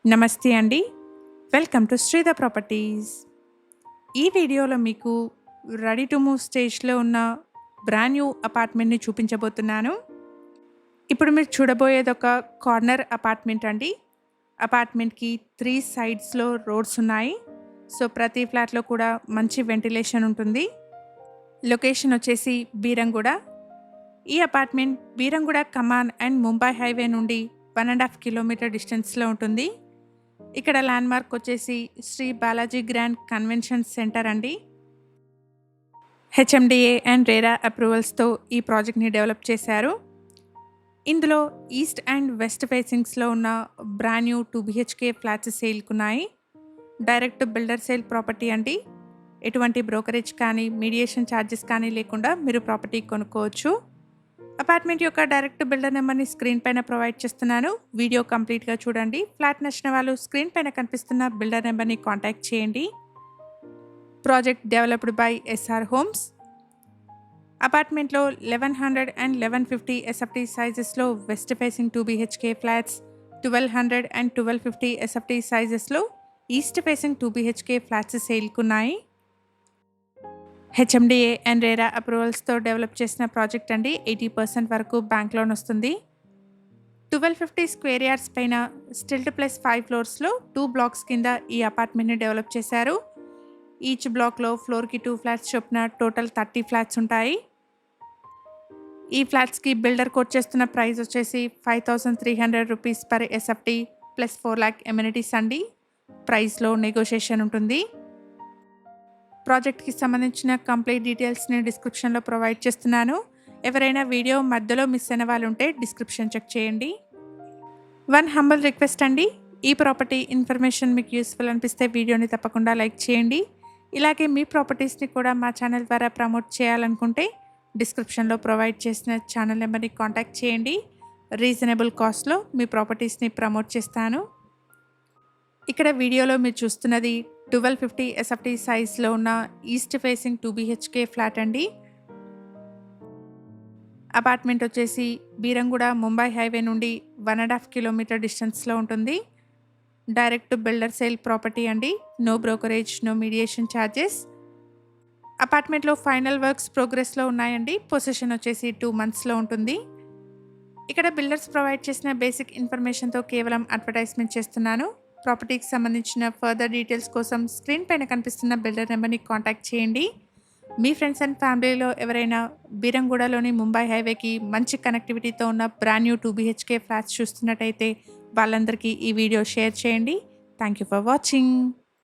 నమస్తే అండి. Welcome to Sridha properties. ఈ వీడియోలో మీకు రెడీ టు మూవ్ స్టేజ్‌లో ఉన్న బ్రాండ్ న్యూ అపార్ట్మెంట్‌ని చూపించబోతున్నాను. ఇప్పుడు మీరు చూడబోయేదొక కార్నర్ అపార్ట్మెంట్ అండి. అపార్ట్మెంట్‌కి 3 సైడ్స్‌లో రోడ్స్ ఉన్నాయి. సో, ప్రతి ఫ్లాట్‌లో కూడా మంచి వెంటిలేషన్ ఉంటుంది. లొకేషన్ వచ్చేసి బీరంగూడ. ఈ apartment Beeramguda Kaman and Mumbai highway నుండి 1.5 కిలోమీటర్ డిస్టెన్స్‌లో ఉంటుంది. ఇక్కడ ల్యాండ్‌మార్క్ వచ్చేసి Sri Balaji grand convention center అండి. హెచ్ఎండిఏ అండ్ రేరా అప్రూవల్స్‌తో ఈ ప్రాజెక్ట్‌ని డెవలప్ చేశారు. ఇందులో ఈస్ట్ అండ్ వెస్ట్ ఫేసింగ్స్‌లో ఉన్న బ్రాండ్ న్యూ 2 BHK ఫ్లాట్స్ సేల్‌కున్నాయి. డైరెక్ట్ బిల్డర్ సేల్ ప్రాపర్టీ అండి. ఎటువంటి బ్రోకరేజ్ కానీ, మీడియేషన్ ఛార్జెస్ కానీ లేకుండా మీరు ప్రాపర్టీ కొనుక్కోవచ్చు. అపార్ట్మెంట్ యొక్క డైరెక్ట్ బిల్డర్ నెంబర్ని స్క్రీన్ పైన ప్రొవైడ్ చేస్తున్నాను. వీడియో కంప్లీట్గా చూడండి. ఫ్లాట్ నచ్చిన వాళ్ళు స్క్రీన్ పైన కనిపిస్తున్న బిల్డర్ నెంబర్ని కాంటాక్ట్ చేయండి. Project developed by SR homes. అపార్ట్మెంట్లో 1100 అండ్ 1150 ఎస్ఎఫ్టీ సైజెస్లో west facing 2 BHK flats, 1200 and 1250 SFT సైజెస్లో ఈస్ట్ ఫేసింగ్ 2 BHK ఫ్లాట్స్ సేల్కున్నాయి. హెచ్ఎండిఏ అండ్ రేరా అప్రూవల్స్తో డెవలప్ చేసిన ప్రాజెక్ట్ అండి. 80% వరకు బ్యాంక్ లోన్ వస్తుంది. 1250 స్క్వేర్ యార్డ్స్ పైన స్టిల్ట్ ప్లస్ 5 ఫ్లోర్స్లో 2 బ్లాక్స్ కింద ఈ అపార్ట్మెంట్ని డెవలప్ చేశారు. ఈచ్ బ్లాక్లో ఫ్లోర్కి 2 ఫ్లాట్స్ చొప్పున టోటల్ 30 ఫ్లాట్స్ ఉంటాయి. ఈ ఫ్లాట్స్కి బిల్డర్ కోట్ చేస్తున్న ప్రైస్ వచ్చేసి 5300 rupees per SFT plus 4 lakh amenities అండి. ప్రైస్లో నెగోషియేషన్ ఉంటుంది. ప్రాజెక్ట్కి సంబంధించిన కంప్లీట్ డీటెయిల్స్ని డిస్క్రిప్షన్లో ప్రొవైడ్ చేస్తున్నాను. ఎవరైనా వీడియో మధ్యలో మిస్ అయిన వాళ్ళు ఉంటే డిస్క్రిప్షన్ చెక్ చేయండి. వన్ హంబల్ రిక్వెస్ట్ అండి, ఈ ప్రాపర్టీ ఇన్ఫర్మేషన్ మీకు యూస్ఫుల్ అనిపిస్తే వీడియోని తప్పకుండా లైక్ చేయండి. ఇలాగే మీ ప్రాపర్టీస్ని కూడా మా ఛానల్ ద్వారా ప్రమోట్ చేయాలనుకుంటే డిస్క్రిప్షన్లో ప్రొవైడ్ చేసిన ఛానల్ నెంబర్ని కాంటాక్ట్ చేయండి. రీజనబుల్ కాస్ట్లో మీ ప్రాపర్టీస్ని ప్రమోట్ చేస్తాను. ఇక్కడ వీడియోలో మీరు చూస్తున్నది 1250 ఎస్ఎఫ్టీ సైజ్లో ఉన్న ఈస్ట్ ఫేసింగ్ 2 BHK ఫ్లాట్ అండి. అపార్ట్మెంట్ వచ్చేసి బీరంగూడ ముంబై హైవే నుండి 1.5 కిలోమీటర్ డిస్టెన్స్లో ఉంటుంది. డైరెక్ట్ బిల్డర్ సేల్ ప్రాపర్టీ అండి. No brokerage, no mediation charges. అపార్ట్మెంట్లో ఫైనల్ వర్క్స్ ప్రోగ్రెస్లో ఉన్నాయండి. పొజిషన్ వచ్చేసి 2 monthsలో ఉంటుంది. ఇక్కడ బిల్డర్స్ ప్రొవైడ్ చేసిన బేసిక్ ఇన్ఫర్మేషన్తో కేవలం అడ్వర్టైజ్మెంట్ చేస్తున్నాను. ప్రాపర్టీకి సంబంధించిన ఫర్దర్ డీటెయిల్స్ కోసం స్క్రీన్ పైన కనిపిస్తున్న బిల్డర్ నెంబర్ని కాంటాక్ట్ చేయండి. మీ ఫ్రెండ్స్ అండ్ ఫ్యామిలీలో ఎవరైనా బీరంగూడలోని ముంబై హైవేకి మంచి కనెక్టివిటీతో ఉన్న బ్రాండ్ న్యూ 2 BHK ఫ్లాట్స్ చూస్తున్నట్టయితే వాళ్ళందరికీ ఈ వీడియో షేర్ చేయండి. Thank you for watching.